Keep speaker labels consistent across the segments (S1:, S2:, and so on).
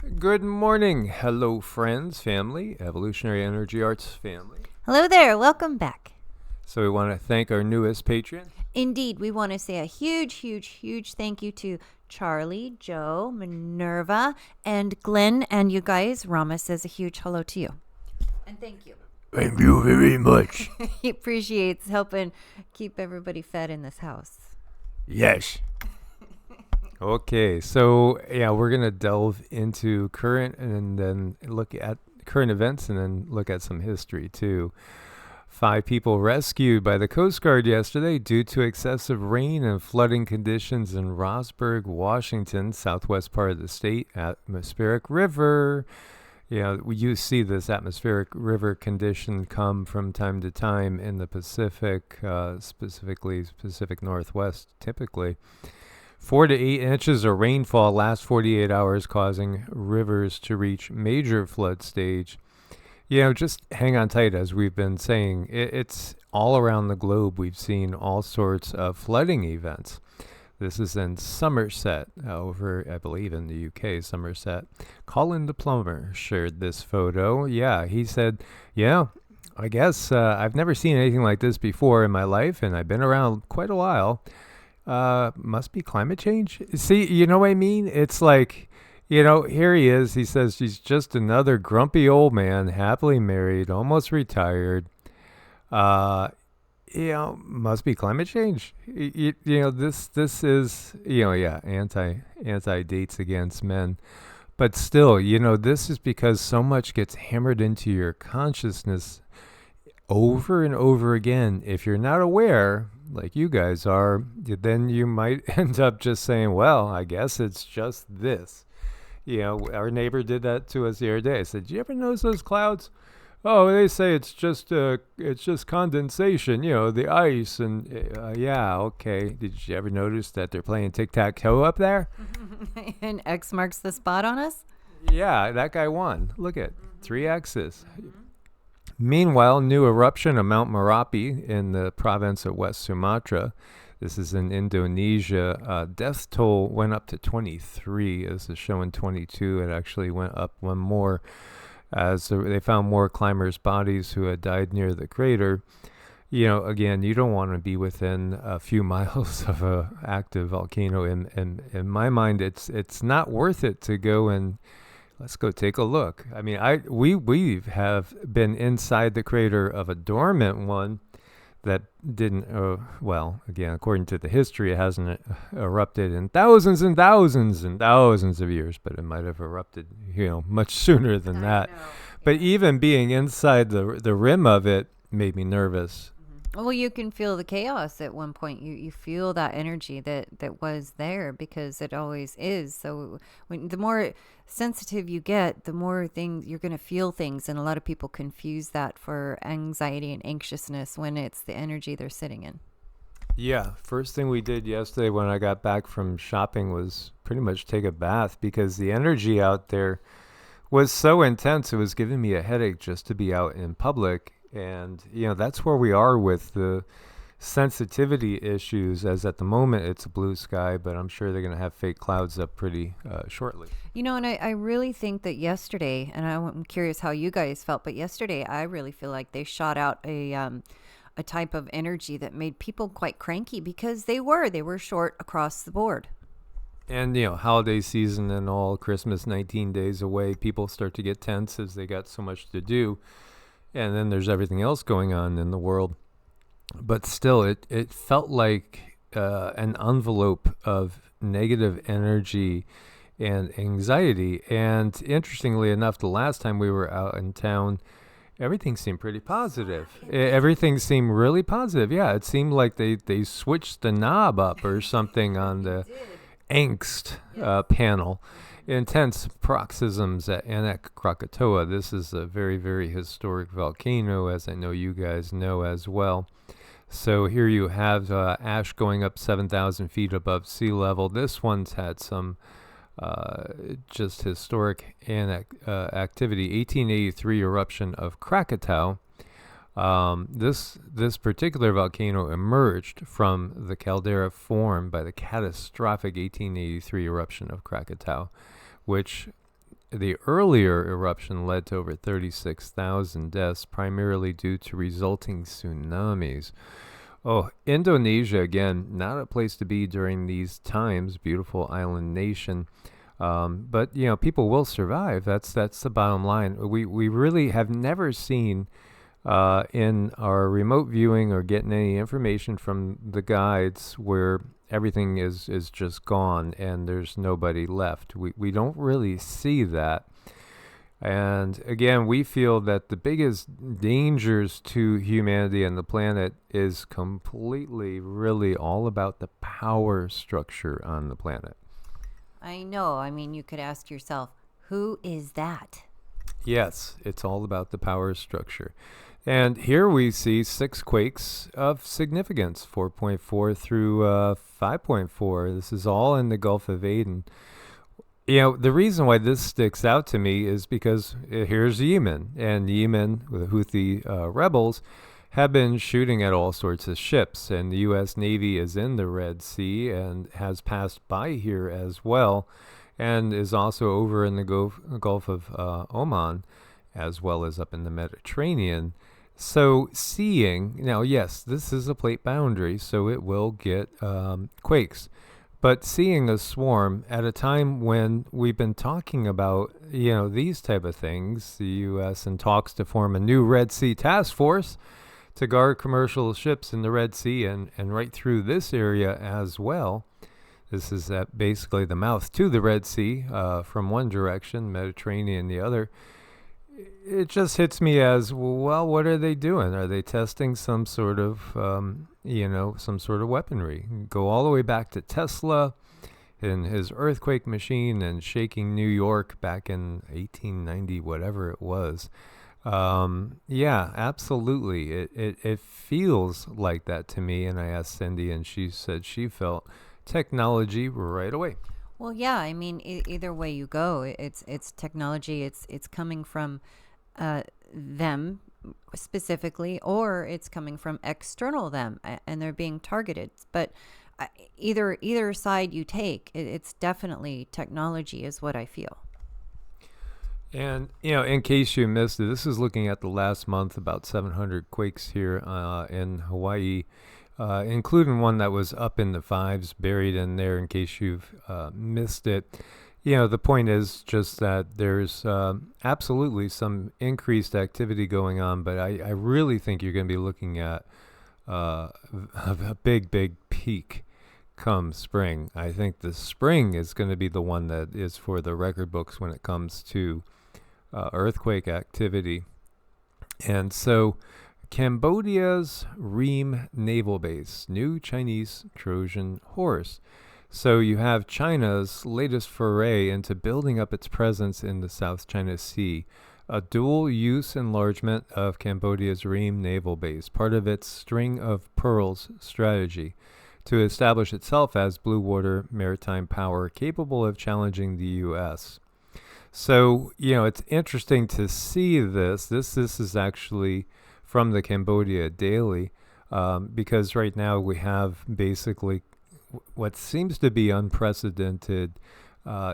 S1: Good morning. Hello, friends, family, Evolutionary Energy Arts family.
S2: Hello there. Welcome back.
S1: So we want to thank our newest patron.
S2: Indeed, we want to say a huge thank you to Charlie, Joe, Minerva, and Glenn. And you guys, Rama says a huge hello to you. And thank you.
S1: Thank you very much.
S2: He appreciates helping keep everybody fed in this house.
S1: Yes. Okay, so yeah, we're going to delve into current and then look at current events and then look at some history too. 5 people rescued by the Coast Guard yesterday due to excessive rain and flooding conditions in Rosburg, Washington, southwest part of the state, atmospheric river. You see this atmospheric river condition come from time to time in the Pacific, specifically Pacific Northwest, typically. 4 to 8 inches of rainfall last 48 hours, causing rivers to reach major flood stage. Just hang on tight, as we've been saying. It's all around the globe. We've seen all sorts of flooding events. This is in Somerset, over, I believe, in the UK, Somerset. Colin the plumber shared this photo. Yeah, he said, I guess I've never seen anything like this before in my life, and I've been around quite a while. Must be climate change. See, you know what I mean? It's like, here he is. He says he's just another grumpy old man, happily married, almost retired. Must be climate change. This is, anti dates against men. But still, this is because so much gets hammered into your consciousness over and over again. If you're not aware, like you guys are, then you might end up just saying, well, I guess it's just this. Our neighbor did that to us the other day. I said, "Do you ever notice those clouds?" "Oh, they say it's just condensation, the ice." And yeah, okay. Did you ever notice that they're playing tic-tac-toe up there?
S2: And X marks the spot on us?
S1: Yeah, that guy won. Look at 3 X's. Meanwhile, new eruption of Mount Merapi in the province of West Sumatra. This is in Indonesia. Death toll went up to 23. This is showing 22. It actually went up one more as they found more climbers' bodies who had died near the crater. Again, you don't want to be within a few miles of a active volcano. In my mind, it's not worth it to go and let's go take a look. I mean, we have been inside the crater of a dormant one that didn't, again, according to the history, it hasn't erupted in thousands and thousands and thousands of years, but it might have erupted, much sooner than that. But even being inside the rim of it made me nervous.
S2: Well, you can feel the chaos at one point. You feel that energy that was there because it always is. So the more sensitive you get, the more things you're going to feel things. And a lot of people confuse that for anxiety and anxiousness when it's the energy they're sitting in.
S1: Yeah. First thing we did yesterday when I got back from shopping was pretty much take a bath because the energy out there was so intense. It was giving me a headache just to be out in public. And, that's where we are with the sensitivity issues, as at the moment it's a blue sky, but I'm sure they're going to have fake clouds up pretty shortly.
S2: And I really think that yesterday, and I'm curious how you guys felt, but yesterday I really feel like they shot out a type of energy that made people quite cranky because they were short across the board.
S1: And, holiday season and all, Christmas 19 days away, people start to get tense as they got so much to do. And then there's everything else going on in the world. But still, it felt like an envelope of negative energy and anxiety. And interestingly enough, the last time we were out in town, everything seemed pretty positive. Everything seemed really positive. Yeah, it seemed like they switched the knob up or something on the angst panel. Intense paroxysms at Anak Krakatoa. This is a very, very historic volcano, as I know you guys know as well. So here you have ash going up 7,000 feet above sea level. This one's had some just historic activity. 1883 eruption of Krakatoa. This particular volcano emerged from the caldera formed by the catastrophic 1883 eruption of Krakatoa, which the earlier eruption led to over 36,000 deaths, primarily due to resulting tsunamis. Oh, Indonesia, again, not a place to be during these times. Beautiful island nation. But, people will survive. That's the bottom line. We really have never seen in our remote viewing or getting any information from the guides where everything is just gone and there's nobody left. We don't really see that. And again, we feel that the biggest dangers to humanity and the planet is completely, really all about the power structure on the planet.
S2: I know. I mean, you could ask yourself, who is that?
S1: Yes, it's all about the power structure. And here we see 6 quakes of significance, 4.4 through 5.4. This is all in the Gulf of Aden. The reason why this sticks out to me is because here's Yemen, and Yemen, the Houthi rebels, have been shooting at all sorts of ships, and the U.S. Navy is in the Red Sea and has passed by here as well, and is also over in the Gulf of Oman, as well as up in the Mediterranean. So now, yes, this is a plate boundary, so it will get quakes. But seeing a swarm at a time when we've been talking about, these type of things, the U.S. in talks to form a new Red Sea task force to guard commercial ships in the Red Sea and right through this area as well. This is basically the mouth to the Red Sea from one direction, Mediterranean the other. It just hits me as, well, what are they doing? Are they testing some sort of, some sort of weaponry? Go all the way back to Tesla and his earthquake machine and shaking New York back in 1890, whatever it was. Yeah, absolutely. It feels like that to me. And I asked Cindy, and she said she felt technology right away.
S2: Well, yeah. I mean, either way you go, it's technology. It's coming from them specifically, or it's coming from external them, and they're being targeted. But either side you take, it's definitely technology, is what I feel.
S1: And, in case you missed it, this is looking at the last month, about 700 quakes here in Hawaii, including one that was up in the 5s, buried in there in case you've missed it. The point is just that there's absolutely some increased activity going on, but I really think you're going to be looking at a big peak come spring. I think the spring is going to be the one that is for the record books when it comes to earthquake activity. And so Cambodia's Ream Naval Base, new Chinese Trojan horse. So you have China's latest foray into building up its presence in the South China Sea, a dual-use enlargement of Cambodia's Ream Naval Base, part of its String of Pearls strategy to establish itself as blue water maritime power capable of challenging the U.S. So, it's interesting to see this. This is actually from the Cambodia Daily, because right now we have basically what seems to be unprecedented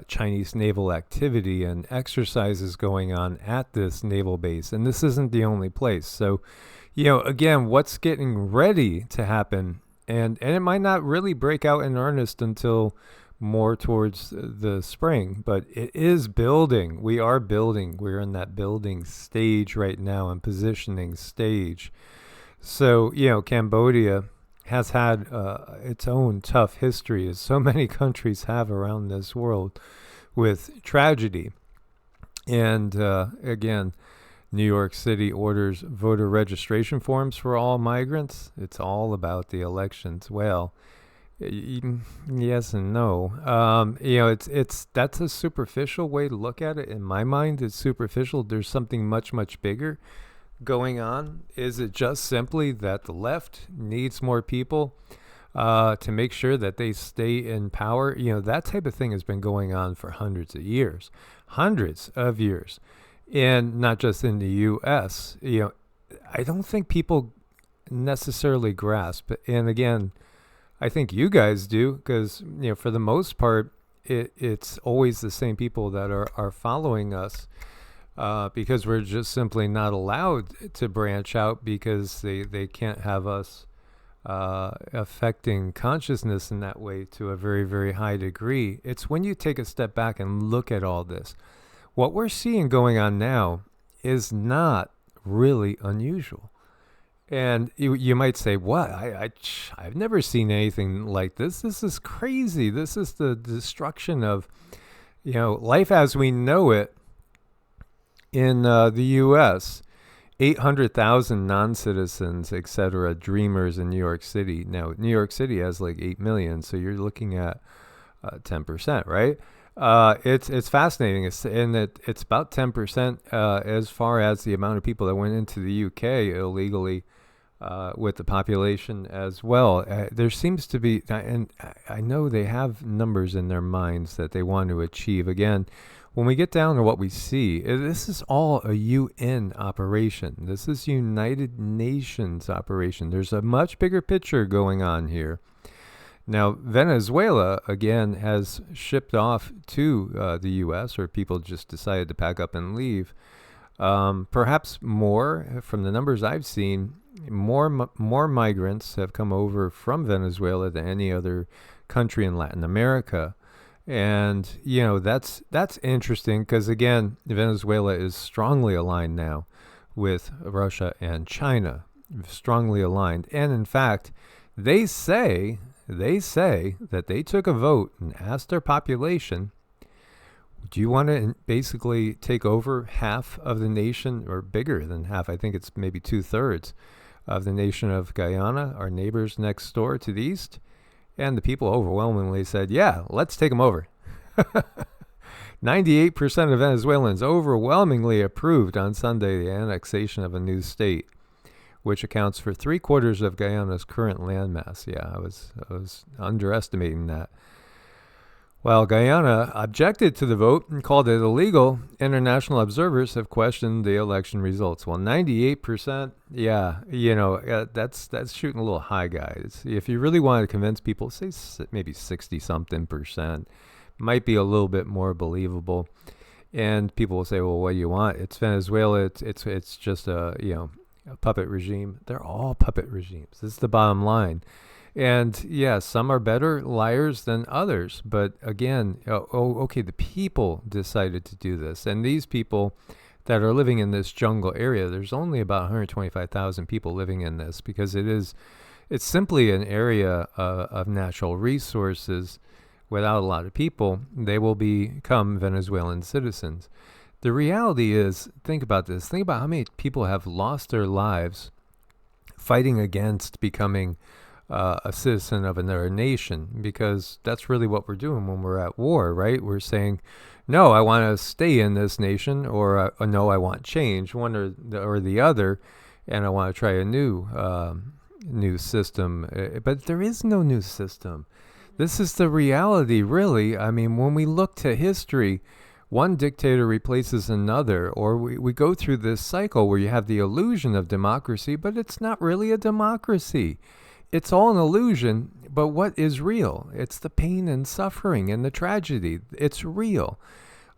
S1: Chinese naval activity and exercises going on at this naval base. And this isn't the only place. So, again, what's getting ready to happen, and it might not really break out in earnest until more towards the spring, but it is building. We are building. We're in that building stage right now and positioning stage. So, Cambodia has had its own tough history, as so many countries have around this world, with tragedy. And again, New York City orders voter registration forms for all migrants. It's all about the elections. Well, yes and no. That's a superficial way to look at it. In my mind, it's superficial. There's something much bigger going on. Is it just simply that the left needs more people to make sure that they stay in power? That type of thing has been going on for hundreds of years, and not just in the U.S. I don't think people necessarily grasp. And again, I think you guys do, because for the most part, it's always the same people that are following us, because we're just simply not allowed to branch out because they can't have us affecting consciousness in that way to a very, very high degree. It's when you take a step back and look at all this. What we're seeing going on now is not really unusual. And you might say, what? I've never seen anything like this. This is crazy. This is the destruction of, life as we know it in the U.S. 800,000 non-citizens, etc., dreamers in New York City. Now, New York City has like 8 million, so you're looking at 10%, right? It's fascinating. It's about 10% as far as the amount of people that went into the UK illegally, with the population as well. There seems to be, and I know they have numbers in their minds that they want to achieve. Again, when we get down to what we see, this is all a UN operation. This is United Nations operation. There's a much bigger picture going on here. Now, Venezuela, again, has shipped off to the U.S., or people just decided to pack up and leave. Perhaps more, from the numbers I've seen, more migrants have come over from Venezuela than any other country in Latin America. And, that's interesting because, again, Venezuela is strongly aligned now with Russia and China, strongly aligned. And, in fact, they say that they took a vote and asked their population, do you want to basically take over half of the nation, or bigger than half? I think it's maybe 2/3 of the nation of Guyana, our neighbors next door to the east. And the people overwhelmingly said, yeah, let's take them over. 98% of Venezuelans overwhelmingly approved on Sunday the annexation of a new state, which accounts for 3/4 of Guyana's current landmass. Yeah, I was underestimating that. While Guyana objected to the vote and called it illegal, international observers have questioned the election results. Well, 98%, yeah, that's shooting a little high, guys. If you really want to convince people, say maybe 60-something%, might be a little bit more believable. And people will say, well, what do you want? It's Venezuela. It's just a puppet regime. They're all puppet regimes. This is the bottom line. And yeah, some are better liars than others. But again, okay, the people decided to do this. And these people that are living in this jungle area, there's only about 125,000 people living in this, because it's simply an area of natural resources. Without a lot of people, they will become Venezuelan citizens. The reality is, think about this. Think about how many people have lost their lives fighting against becoming a citizen of another nation, because that's really what we're doing when we're at war, right? We're saying, no, I want to stay in this nation, or no, I want change, one or the other, and I want to try a new system. But there is no new system. This is the reality, really. I mean, when we look to history, one dictator replaces another, or we go through this cycle where you have the illusion of democracy, but it's not really a democracy. It's all an illusion, but what is real? It's the pain and suffering and the tragedy. It's real.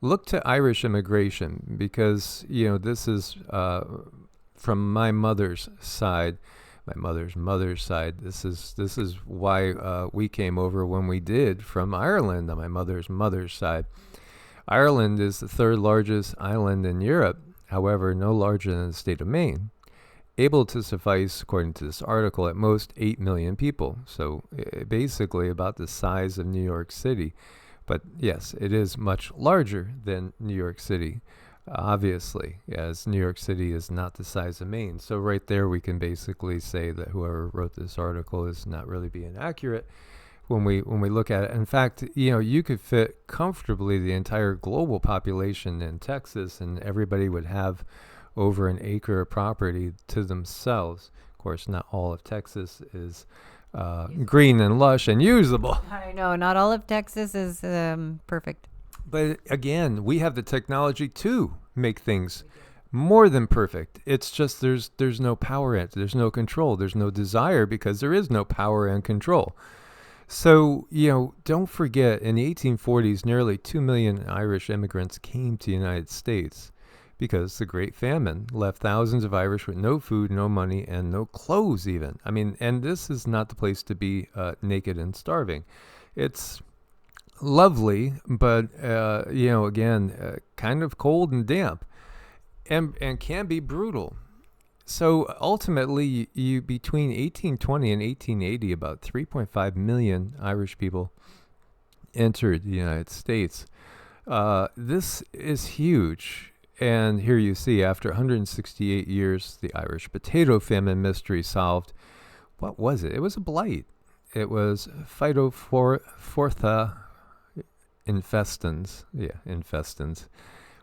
S1: Look to Irish immigration, because, this is from my mother's side. My mother's side. This is why we came over when we did, from Ireland on my mother's side. Ireland is the 3rd largest island in Europe, however, no larger than the state of Maine, able to suffice, according to this article, at most 8 million people. So basically about the size of New York City. But yes, it is much larger than New York City, obviously, as New York City is not the size of Maine. So right there, we can basically say that whoever wrote this article is not really being accurate when we look at it. In fact, you could fit comfortably the entire global population in Texas, and everybody would have over an acre of property to themselves. Of course, not all of Texas is green and lush and usable.
S2: I know, not all of Texas is perfect.
S1: But again, we have the technology to make things more than perfect. It's just there's no power in it. There's no control. There's no desire, because there is no power and control. So, don't forget, in the 1840s, nearly 2 million Irish immigrants came to the United States because the Great Famine left thousands of Irish with no food, no money, and no clothes even. I mean, and this is not the place to be naked and starving. It's lovely, but, again, kind of cold and damp and can be brutal. So ultimately, you between 1820 and 1880, about 3.5 million Irish people entered the United States. This is huge. And here you see, after 168 years, the Irish potato famine mystery solved. What was it? It was a blight. It was Phytophthora infestans. Yeah, infestans.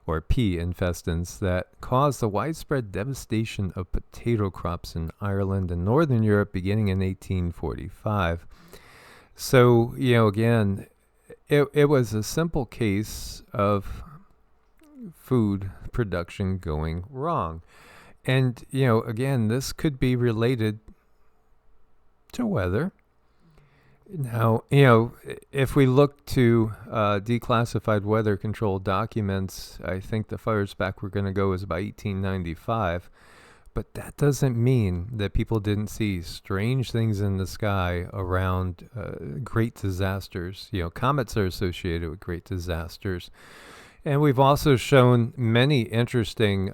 S1: Or P. infestans that caused the widespread devastation of potato crops in Ireland and Northern Europe beginning in 1845. So, again, it was a simple case of food production going wrong. And, again, this could be related to weather. Now, if we look to declassified weather control documents, I think the farthest back we're going to go is about 1895. But that doesn't mean that people didn't see strange things in the sky around great disasters. Comets are associated with great disasters. And we've also shown many interesting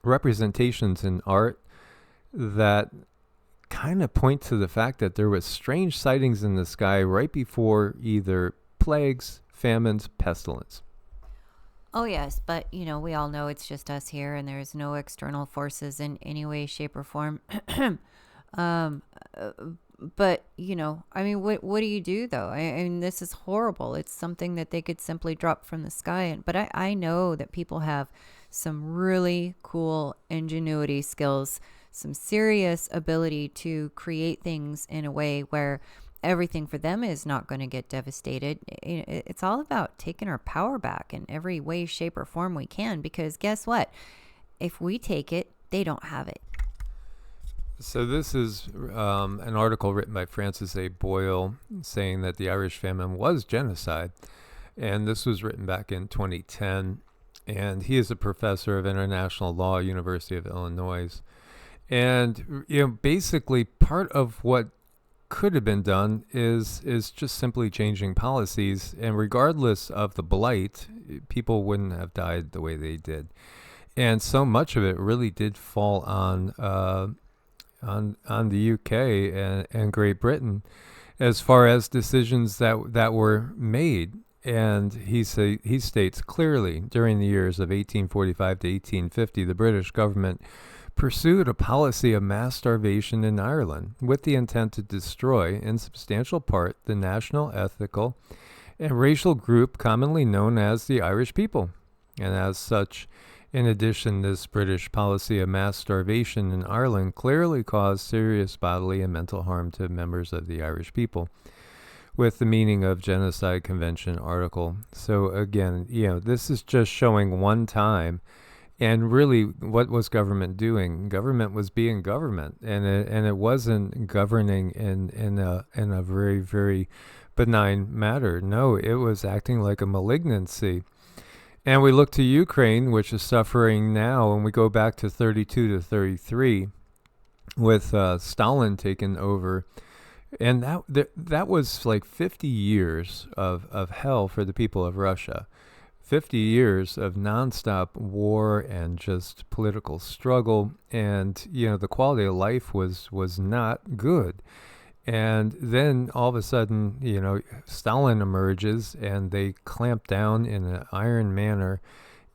S1: representations in art that kind of point to the fact that there was strange sightings in the sky right before either plagues, famines, pestilence.
S2: Oh, yes, but we all know it's just us here, and there's no external forces in any way, shape, or form. um, but I mean, what do you do though? I mean, this is horrible. It's something that they could simply drop from the sky. But I know that people have some really cool ingenuity skills, some serious ability to create things in a way where everything for them is not going to get devastated. It's all about taking our power back in every way, shape, or form we can, because guess what? If we take it, they don't have it.
S1: So this is an article written by Francis A. Boyle saying that the Irish famine was genocide. And this was written back in 2010. And he is a professor of international law, University of Illinois. And, basically part of what could have been done is just simply changing policies. And regardless of the blight, people wouldn't have died the way they did. And so much of it really did fall on the UK and Great Britain as far as decisions that were made. And he states clearly, during the years of 1845 to 1850, the British government pursued a policy of mass starvation in Ireland with the intent to destroy, in substantial part, the national, ethical, and racial group commonly known as the Irish people. And as such, in addition, this British policy of mass starvation in Ireland clearly caused serious bodily and mental harm to members of the Irish people, with the meaning of Genocide Convention article. So again, this is just showing one time. And really, what was government doing? Government was being government, and it wasn't governing in a very, very benign matter. No, it was acting like a malignancy. And we look to Ukraine, which is suffering now, and we go back to 32 to 33 with Stalin taking over. And that was like 50 years of hell for the people of Russia. 50 years of nonstop war and just political struggle. And, the quality of life was not good. And then all of a sudden, Stalin emerges and they clamp down in an iron manner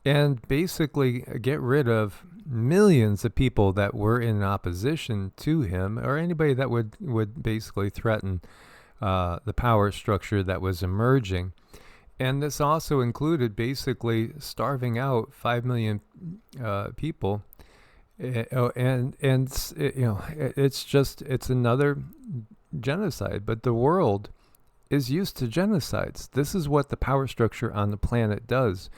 S1: and basically get rid of millions of people that were in opposition to him, or anybody that would basically threaten the power structure that was emerging. And this also included basically starving out 5 million people. It's another genocide, but the world is used to genocides. This is what the power structure on the planet does.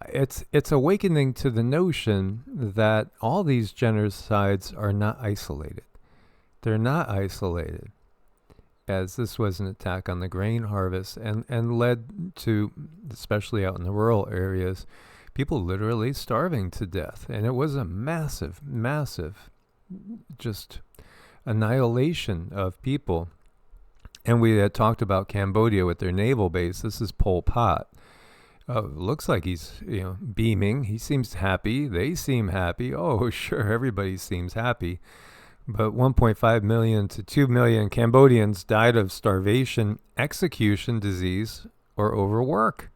S1: It's awakening to the notion that all these genocides are not isolated. They're not isolated. as this was an attack on the grain harvest and led to, especially out in the rural areas, people literally starving to death. And it was a massive, massive, just annihilation of people. And we had talked about Cambodia with their naval base. This is Pol Pot. Looks like he's, beaming. He seems happy. They seem happy. Oh, sure, everybody seems happy. But 1.5 million to 2 million Cambodians died of starvation, execution, disease, or overwork.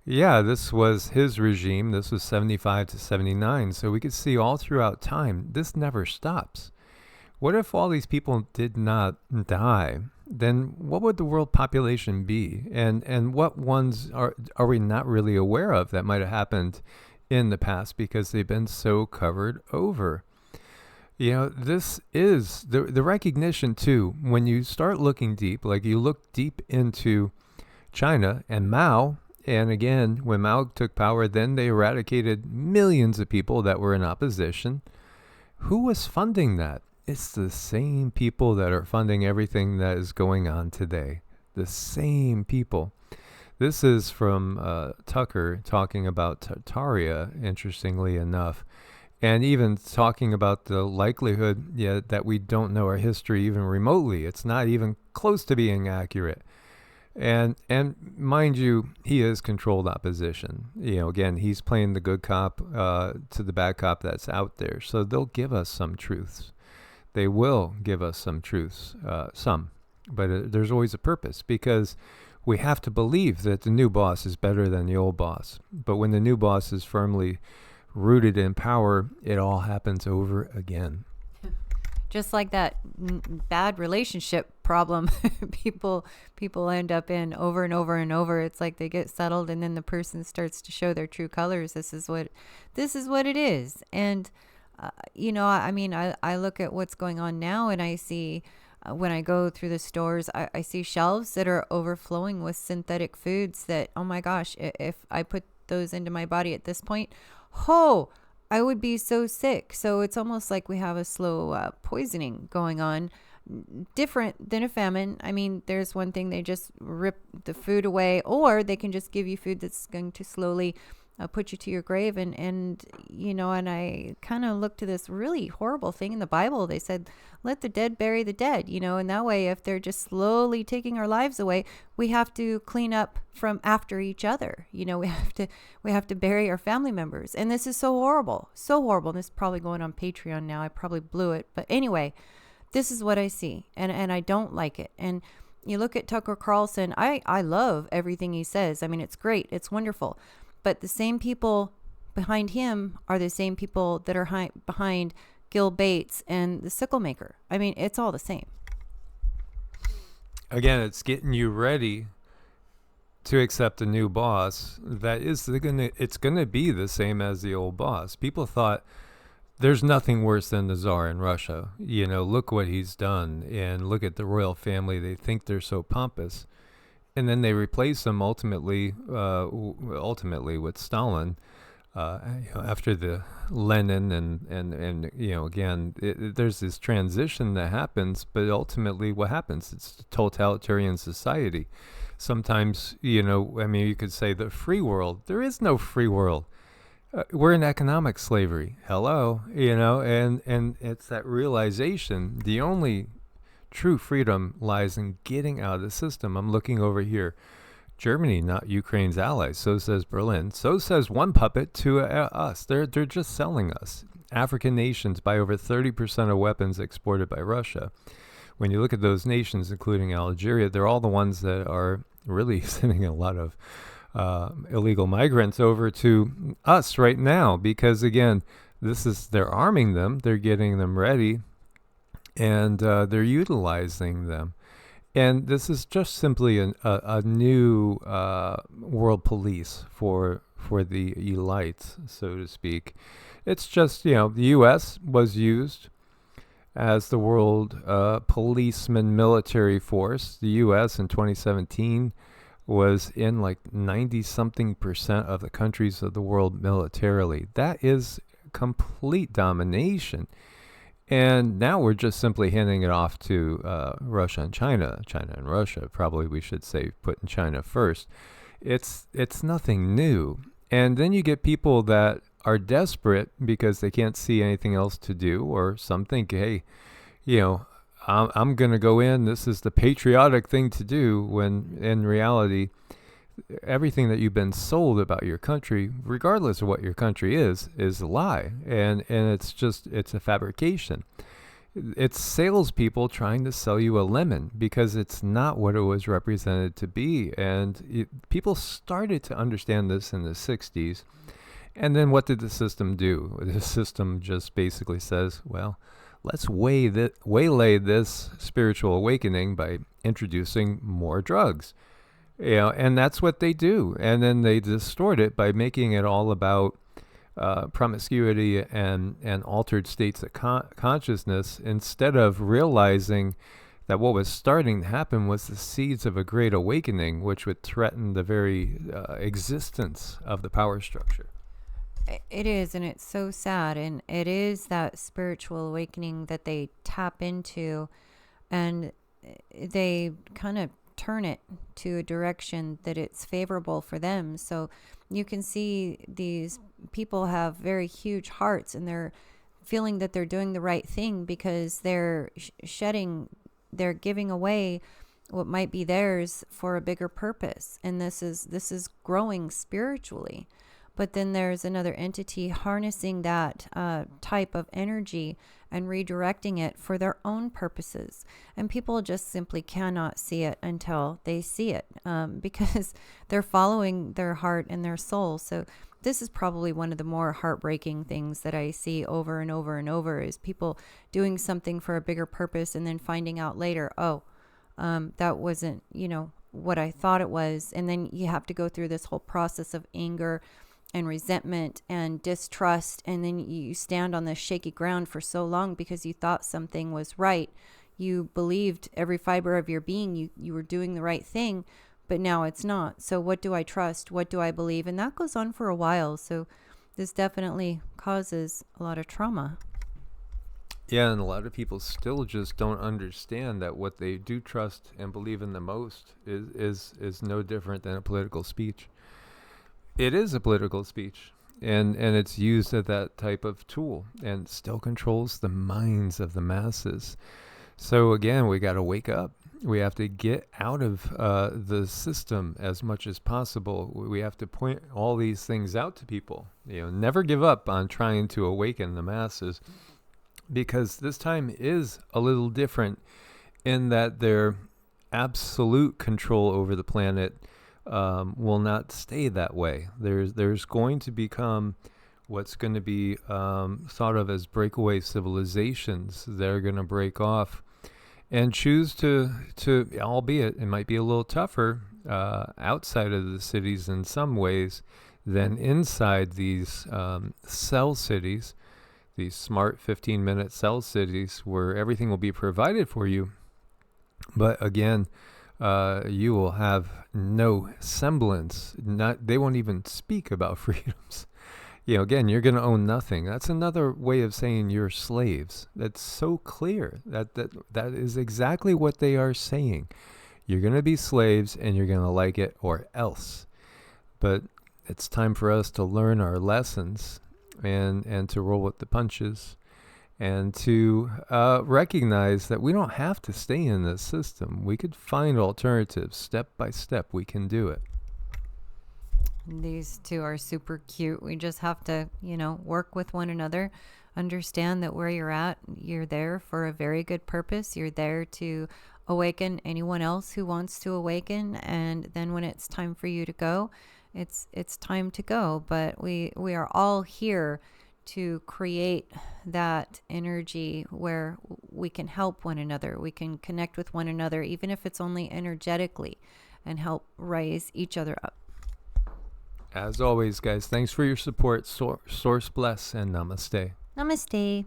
S1: Yeah, this was his regime. This was 75 to 79. So we could see all throughout time, this never stops. What if all these people did not die? Then what would the world population be? And what ones are we not really aware of that might have happened in the past because they've been so covered over? This is the recognition too. When you start looking deep, like you look deep into China and Mao, and again, when Mao took power, then they eradicated millions of people that were in opposition. Who was funding that? It's the same people that are funding everything that is going on today. The same people. This is from Tucker talking about Tartaria, interestingly enough, and even talking about the likelihood that we don't know our history even remotely. It's not even close to being accurate. And mind you, he is controlled opposition. Again, he's playing the good cop to the bad cop that's out there. So they'll give us some truths. They will give us some truths, but there's always a purpose, because we have to believe that the new boss is better than the old boss. But when the new boss is firmly rooted in power, it all happens over again.
S2: Just like that bad relationship problem people end up in over and over and over. It's like they get settled, and then the person starts to show their true colors. This is what it is. And I look at what's going on now, and I see when I go through the stores, I see shelves that are overflowing with synthetic foods that, oh my gosh, if I put those into my body at this point, I would be so sick. So it's almost like we have a slow poisoning going on, different than a famine. I mean, there's one thing, they just rip the food away, or they can just give you food that's going to slowly put you to your grave. And I kind of looked to this really horrible thing in the Bible. They said, let the dead bury the dead, and that way, if they're just slowly taking our lives away, we have to clean up from after each other. We have to bury our family members. And this is so horrible, so horrible. And this is probably going on Patreon now. I probably blew it. But anyway, this is what I see, and I don't like it. And you look at Tucker Carlson, I love everything he says. I mean, it's great. It's wonderful. But the same people behind him are the same people that are behind Gil Bates and the Sickle Maker. I mean, it's all the same.
S1: Again, it's getting you ready to accept a new boss that is it's gonna be the same as the old boss. People thought there's nothing worse than the Tsar in Russia. Look what he's done, and look at the royal family. They think they're so pompous. And then they replace him ultimately with Stalin after the Lenin and again, there's this transition that happens, but ultimately what happens? It's a totalitarian society. Sometimes, you could say the free world. There is no free world. We're in economic slavery. Hello, and it's that realization. The only true freedom lies in getting out of the system. I'm looking over here. Germany, not Ukraine's allies. So says Berlin. So says one puppet to us. They're just selling us. African nations buy over 30% of weapons exported by Russia. When you look at those nations, including Algeria, they're all the ones that are really sending a lot of illegal migrants over to us right now. Because again, they're arming them. They're getting them ready. And they're utilizing them. And this is just simply a new world police for the elites, so to speak. It's just, the U.S. was used as the world policeman military force. The U.S. in 2017 was in like 90-something% of the countries of the world militarily. That is complete domination. And now we're just simply handing it off to Russia and China. China and Russia, probably we should say putting China first. It's nothing new. And then you get people that are desperate because they can't see anything else to do, or some think, hey, you know, I'm going to go in. This is the patriotic thing to do, when in reality, everything that you've been sold about your country, regardless of what your country is a lie. And it's a fabrication. It's salespeople trying to sell you a lemon because it's not what it was represented to be. And people started to understand this in the 60s. And then what did the system do? The system just basically says, well, let's waylay this spiritual awakening by introducing more drugs. And that's what they do. And then they distort it by making it all about promiscuity and altered states of consciousness, instead of realizing that what was starting to happen was the seeds of a great awakening, which would threaten the very existence of the power structure.
S2: It is, and it's so sad. And it is that spiritual awakening that they tap into, and they kind of turn it to a direction that it's favorable for them. So you can see these people have very huge hearts, and they're feeling that they're doing the right thing because they're they're giving away what might be theirs for a bigger purpose. And this is growing spiritually. But then there's another entity harnessing that type of energy and redirecting it for their own purposes. And people just simply cannot see it until they see it, because they're following their heart and their soul. So this is probably one of the more heartbreaking things that I see over and over and over, is people doing something for a bigger purpose and then finding out later, that wasn't, what I thought it was. And then you have to go through this whole process of anger and resentment and distrust, and then you stand on this shaky ground for so long because you thought something was right. You believed every fiber of your being you were doing the right thing, but now it's not. So what do I trust? What do I believe? And that goes on for a while. So this definitely causes a lot of trauma.
S1: Yeah, and a lot of people still just don't understand that what they do trust and believe in the most is no different than a political speech. It is a political speech, and it's used as that type of tool, and still controls the minds of the masses. So again, we got to wake up. We have to get out of the system as much as possible. We have to point all these things out to people. Never give up on trying to awaken the masses, because this time is a little different in that their absolute control over the planet will not stay that way. There's going to become what's going to be thought of as breakaway civilizations. They're going to break off and choose to, albeit it might be a little tougher outside of the cities in some ways than inside these cell cities, these smart 15-minute cell cities where everything will be provided for you. But again, you will have no semblance. They won't even speak about freedoms. Again, you're going to own nothing. That's another way of saying you're slaves. That's so clear. That is exactly what they are saying. You're going to be slaves, and you're going to like it or else. But it's time for us to learn our lessons and to roll with the punches, and to recognize that we don't have to stay in this system. We could find alternatives. Step by step, we can do it.
S2: These two are super cute. We just have to, work with one another, understand that where you're there for a very good purpose. You're there to awaken anyone else who wants to awaken. And then when it's time for you to go, it's time to go. But we are all here to create that energy where we can help one another. We can connect with one another, even if it's only energetically, and help raise each other up.
S1: As always, guys, thanks for your support. Source bless, and namaste.
S2: Namaste.